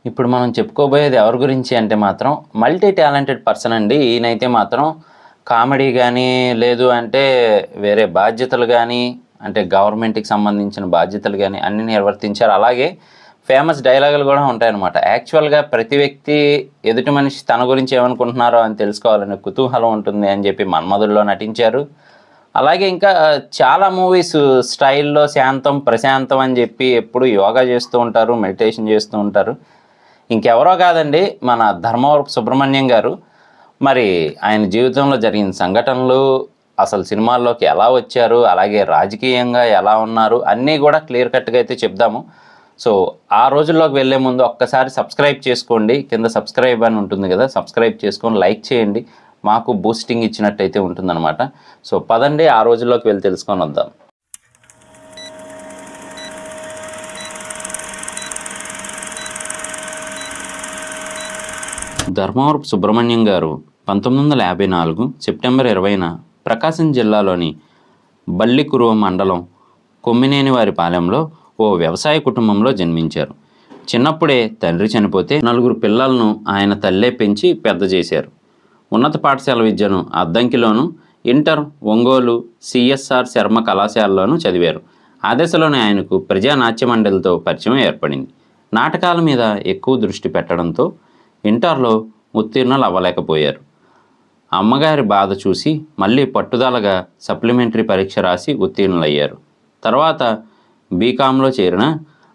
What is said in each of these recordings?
ఇప్పుడు మనం చెప్పుకోబోయేది ఎవరి గురించి అంటే మాత్రం మల్టీ టాలెంటెడ్ పర్సన్ అండి. ఈయనైతే మాత్రం కామెడీ గానీ, లేదు అంటే వేరే బాధ్యతలు గానీ, అంటే గవర్నమెంట్‌కి సంబంధించిన బాధ్యతలు గానీ అన్నీ నిర్వర్తించారు. అలాగే ఫేమస్ డైలాగులు గూడా ఉంటాయన్నమాట. యాక్చువల్‌గా ప్రతి వ్యక్తి ఎదుటి మనిషి తన గురించి ఏమనుకుంటున్నారో అని తెలుసుకోవాలనే కుతూహలం ఉంటుంది అని జెప్పి 'మన్మధుడులో' నటించారు. అలాగే ఇంకా చాలా మూవీస్ స్టైల్‌లో శాంతం, ప్రశాంతం అని జెప్పి ఎప్పుడు యోగా చేస్తూ ఉంటారు, మెడిటేషన్ చేస్తూ ఉంటారు. ఇంకెవరో కాదండి మన ధర్మవరపు సుబ్రహ్మణ్యం గారు. మరి ఆయన జీవితంలో జరిగిన సంఘటనలు, అసలు సినిమాల్లోకి ఎలా వచ్చారు, అలాగే రాజకీయంగా ఎలా ఉన్నారు అన్నీ కూడా క్లియర్ కట్‌గా అయితే చెప్దాము. సో, ఆ రోజుల్లోకి వెళ్ళే ముందు ఒక్కసారి సబ్స్క్రైబ్ చేసుకోండి. కింద సబ్స్క్రైబ్ అని ఉంటుంది కదా! సబ్స్క్రైబ్ చేసుకొని లైక్ చేయండి. మాకు బూస్టింగ్ ఇచ్చినట్టయితే ఉంటుందన్నమాట. సో, పదండి ఆ రోజుల్లోకి వెళ్ళి తెలుసుకొని వద్దాం. ధర్మవరపు సుబ్రహ్మణ్యం గారు 1954 సెప్టెంబర్ 20న ప్రకాశం జిల్లాలోని బల్లికురువ మండలం కొమ్మినేనివారిపాలెంలో ఓ వ్యవసాయ కుటుంబంలో జన్మించారు. చిన్నప్పుడే తండ్రి చనిపోతే నలుగురు పిల్లలను ఆయన తల్లే పెంచి పెద్ద చేశారు. ఉన్నత పాఠశాల విద్యను అద్దంకిలోను, ఇంటర్ ఒంగోలు సిఎస్ఆర్ శర్మ కళాశాలలోనూ చదివారు. ఆ దశలోనే ఆయనకు ప్రజా నాట్య మండలితో పరిచయం ఏర్పడింది. నాటకాల మీద ఎక్కువ దృష్టి పెట్టడంతో ఇంటర్లో ఉత్తీర్ణులు అవ్వలేకపోయారు. అమ్మగారి బాధ చూసి మళ్ళీ పట్టుదలగా సప్లిమెంటరీ పరీక్ష రాసి ఉత్తీర్ణులయ్యారు. తర్వాత బీకాంలో చేరిన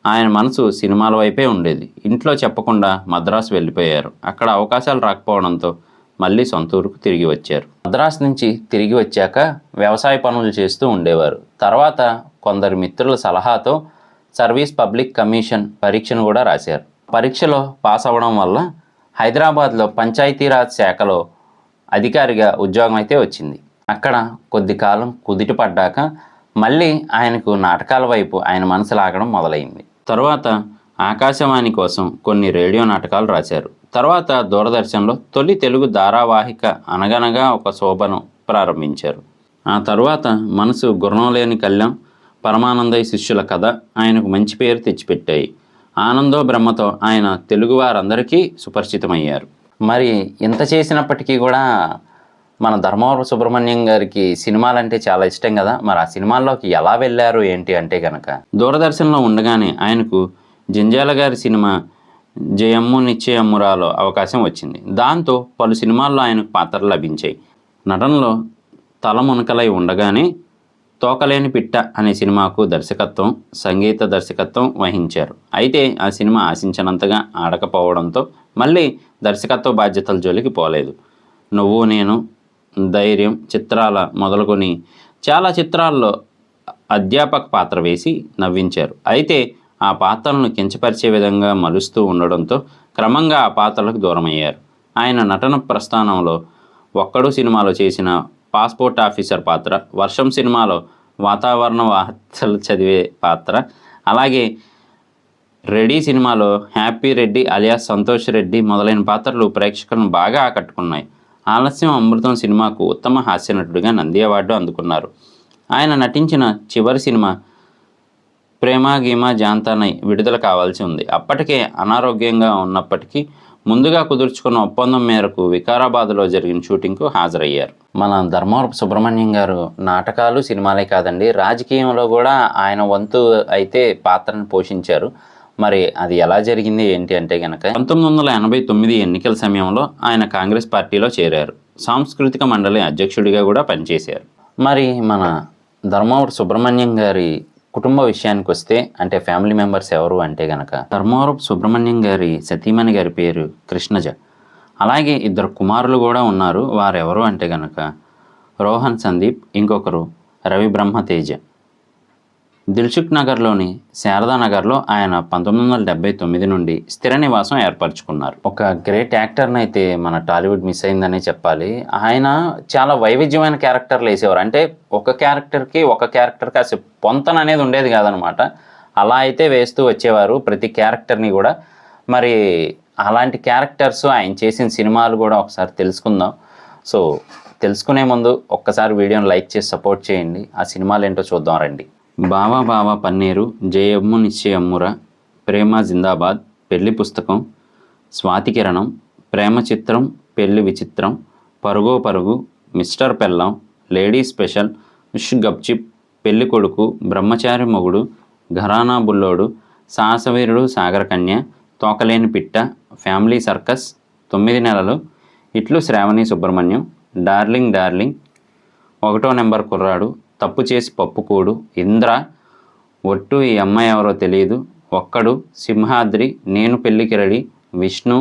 ఆయన మనసు సినిమాల వైపే ఉండేది. ఇంట్లో చెప్పకుండా మద్రాసు వెళ్ళిపోయారు. అక్కడ అవకాశాలు రాకపోవడంతో మళ్ళీ సొంత ఊరుకు తిరిగి వచ్చారు. మద్రాసు నుంచి తిరిగి వచ్చాక వ్యవసాయ పనులు చేస్తూ ఉండేవారు. తర్వాత కొందరు మిత్రుల సలహాతో సర్వీస్ పబ్లిక్ కమిషన్ పరీక్షను కూడా రాశారు. పరీక్షలో పాస్ అవ్వడం వల్ల హైదరాబాద్లో పంచాయతీరాజ్ శాఖలో అధికారిగా ఉద్యోగం అయితే వచ్చింది. అక్కడ కొద్ది కాలం కుదిట పడ్డాక మళ్ళీ ఆయనకు నాటకాల వైపు ఆయన మనసు లాగడం మొదలైంది. తరువాత ఆకాశవాణి కోసం కొన్ని రేడియో నాటకాలు రాశారు. తర్వాత దూరదర్శన్లో తొలి తెలుగు ధారావాహిక అనగనగా ఒక శోభను ప్రారంభించారు. ఆ తర్వాత మనసు గుర్రంలేని కళ్యాణ్, పరమానందయ్య శిష్యుల కథ ఆయనకు మంచి పేరు తెచ్చిపెట్టాయి. ఆనందో బ్రహ్మతో ఆయన తెలుగు వారందరికీ సుపరిచితమయ్యారు. మరి ఇంత చేసినప్పటికీ కూడా మన ధర్మవరపు సుబ్రహ్మణ్యం గారికి సినిమాలంటే చాలా ఇష్టం కదా. మరి ఆ సినిమాల్లోకి ఎలా వెళ్ళారు ఏంటి అంటే కనుక, దూరదర్శన్లో ఉండగానే ఆయనకు జంజాల గారి సినిమా జయమ్ము నిశ్చయమ్మురాలో అవకాశం వచ్చింది. దాంతో పలు సినిమాల్లో ఆయనకు పాత్రలు లభించాయి. నటనలో తల మునకలై ఉండగానే తోకలేని పిట్ట అనే సినిమాకు దర్శకత్వం, సంగీత దర్శకత్వం వహించారు. అయితే ఆ సినిమా ఆశించినంతగా ఆడకపోవడంతో మళ్ళీ దర్శకత్వ బాధ్యతల జోలికి పోలేదు. నువ్వు నేను, ధైర్యం చిత్రాల మొదలుకొని చాలా చిత్రాల్లో అధ్యాపక పాత్ర వేసి నవ్వించారు. అయితే ఆ పాత్రలను కించపరిచే విధంగా మలుస్తూ ఉండడంతో క్రమంగా ఆ పాత్రలకు దూరమయ్యారు. ఆయన నటన ప్రస్థానంలో ఒక్కడు సినిమాలో చేసిన పాస్పోర్ట్ ఆఫీసర్ పాత్ర, వర్షం సినిమాలో వాతావరణ వార్తలు చదివే పాత్ర, అలాగే రెడీ సినిమాలో హ్యాపీ రెడ్డి అలియాస్ సంతోష్ రెడ్డి మొదలైన పాత్రలు ప్రేక్షకులను బాగా ఆకట్టుకున్నాయి. ఆలస్యం అమృతం సినిమాకు ఉత్తమ హాస్యనటుడిగా నంది అవార్డు అందుకున్నారు. ఆయన నటించిన చివరి సినిమా ప్రేమ గీమా జాంతానై విడుదల కావాల్సి ఉంది. అప్పటికే అనారోగ్యంగా ఉన్నప్పటికీ ముందుగా కుదుర్చుకున్న ఒప్పందం మేరకు వికారాబాద్లో జరిగిన షూటింగ్కు హాజరయ్యారు. మన ధర్మవరపు సుబ్రహ్మణ్యం గారు నాటకాలు, సినిమాలే కాదండి, రాజకీయంలో కూడా ఆయన వంతు అయితే పాత్రను పోషించారు. మరి అది ఎలా జరిగింది ఏంటి అంటే కనుక, 1989 ఎన్నికల సమయంలో ఆయన కాంగ్రెస్ పార్టీలో చేరారు. సాంస్కృతిక మండలి అధ్యక్షుడిగా కూడా పనిచేశారు. మరి మన ధర్మవరపు సుబ్రహ్మణ్యం గారి కుటుంబ విషయానికి వస్తే, అంటే ఫ్యామిలీ మెంబర్స్ ఎవరు అంటే కనుక, ధర్మవరపు సుబ్రహ్మణ్యం గారి సతీమణి గారి పేరు కృష్ణజ. అలాగే ఇద్దరు కుమారులు కూడా ఉన్నారు. వారెవరు అంటే కనుక రోహన్ సందీప్, ఇంకొకరు రవి బ్రహ్మతేజ. దిల్సుఖ్ నగర్లోని శారదానగర్లో ఆయన 1979 నుండి స్థిర నివాసం ఏర్పరచుకున్నారు. ఒక గ్రేట్ యాక్టర్ని అయితే మన టాలీవుడ్ మిస్ అయిందనే చెప్పాలి. ఆయన చాలా వైవిధ్యమైన క్యారెక్టర్లు వేసేవారు. అంటే ఒక క్యారెక్టర్కి అసలు పొంతన అనేది ఉండేది కాదనమాట. అలా అయితే వేస్తూ వచ్చేవారు ప్రతి క్యారెక్టర్ని కూడా. మరి అలాంటి క్యారెక్టర్స్ ఆయన చేసిన సినిమాలు కూడా ఒకసారి తెలుసుకుందాం. సో తెలుసుకునే ముందు ఒక్కసారి వీడియోని లైక్ చేసి సపోర్ట్ చేయండి. ఆ సినిమాలు ఏంటో చూద్దాం రండి. బావా బావా పన్నీరు, జయమ్ము నిశ్చయమ్మురా, ప్రేమ జిందాబాద్, పెళ్లి పుస్తకం, స్వాతి కిరణం, ప్రేమ చిత్రం, పెళ్లి విచిత్రం, పరుగో పరుగు, మిస్టర్ పెల్లం, లేడీ స్పెషల్, ఉష్ గప్చిప్, పెళ్లి కొడుకు, బ్రహ్మచారి మొగుడు, ఘరానా బుల్లోడు, సాహసవీరుడు, సాగరకన్య, తోకలేని పిట్ట, ఫ్యామిలీ సర్కస్, 9 నెలలు, ఇట్లు శ్రావణి సుబ్రహ్మణ్యం, డార్లింగ్ డార్లింగ్, 1వ నెంబర్ కుర్రాడు, తప్పు చేసి పప్పుకూడు, ఇంద్ర, ఒట్టు ఈ అమ్మాయి ఎవరో తెలియదు, ఒక్కడు, సింహాద్రి, నేను పెళ్ళికి రెడీ, విష్ణు,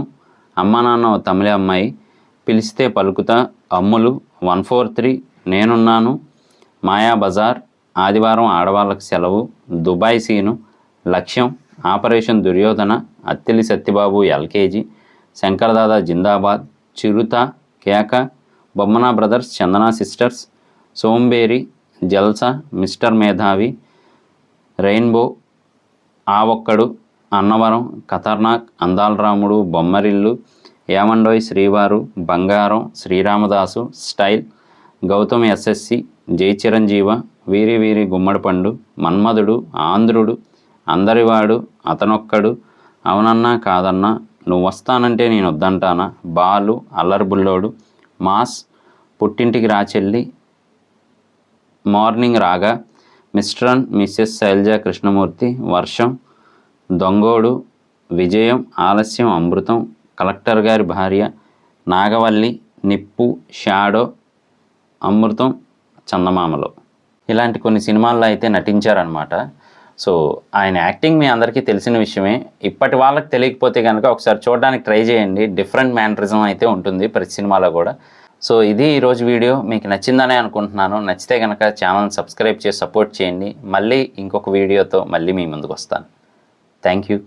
అమ్మ నాన్న ఓ తమిళ అమ్మాయి, పిలిస్తే పలుకుతా, అమ్ములు, 143, నేనున్నాను, మాయా బజార్, ఆదివారం ఆడవాళ్ళకి సెలవు, దుబాయ్ సీను, లక్ష్యం, ఆపరేషన్ దుర్యోధన, అత్తిలి సత్యబాబు ఎల్కేజీ, శంకర్దాదా జిందాబాద్, చిరుత, కేక, బొమ్మనా బ్రదర్స్, చందనా సిస్టర్స్, సోంబేరి, జల్సా, మిస్టర్ మేధావి, రెయిన్బో, ఆ ఒక్కడు, అన్నవరం, ఖతర్నాక్, అందాల రాముడు, బొమ్మరిల్లు, ఏమండోయ్ శ్రీవారు, బంగారం, శ్రీరామదాసు, స్టైల్, గౌతమ్ ఎస్ఎస్సి, జై చిరంజీవ, వీరి వీరి గుమ్మడి పండు, మన్మధుడు, ఆంధ్రుడు, అందరివాడు, అతనొక్కడు, అవునన్నా కాదన్నా, నువ్వు వస్తానంటే నేను వద్దంటానా, బాలు, అల్లరి బుల్లోడు, మాస్, పుట్టింటికి రాచెల్లి, morning raga, mister and missus Shailaja Krishnamurthy, వర్షం, దొంగోడు, విజయం, ఆలస్యం, అమృతం, కలెక్టర్ గారి భార్య, నాగవల్లి, నిప్పు, షాడో, అమృతం, చందమామలో, ఇలాంటి కొన్ని సినిమాల్లో అయితే నటించారనమాట. సో ఆయన యాక్టింగ్ మీ అందరికీ తెలిసిన విషయమే. ఇప్పటి వాళ్ళకి తెలియకపోతే కనుక ఒకసారి చూడడానికి ట్రై చేయండి. డిఫరెంట్ మ్యానరిజం అయితే ఉంటుంది ప్రతి సినిమాలో కూడా. సో ఇది ఈరోజు వీడియో. మీకు నచ్చిందనే అనుకుంటున్నాను. నచ్చితే కనుక ఛానల్ సబ్స్క్రైబ్ చేసి సపోర్ట్ చేయండి. మళ్ళీ ఇంకొక వీడియోతో మళ్ళీ మీ ముందుకు వస్తాను. Thank you.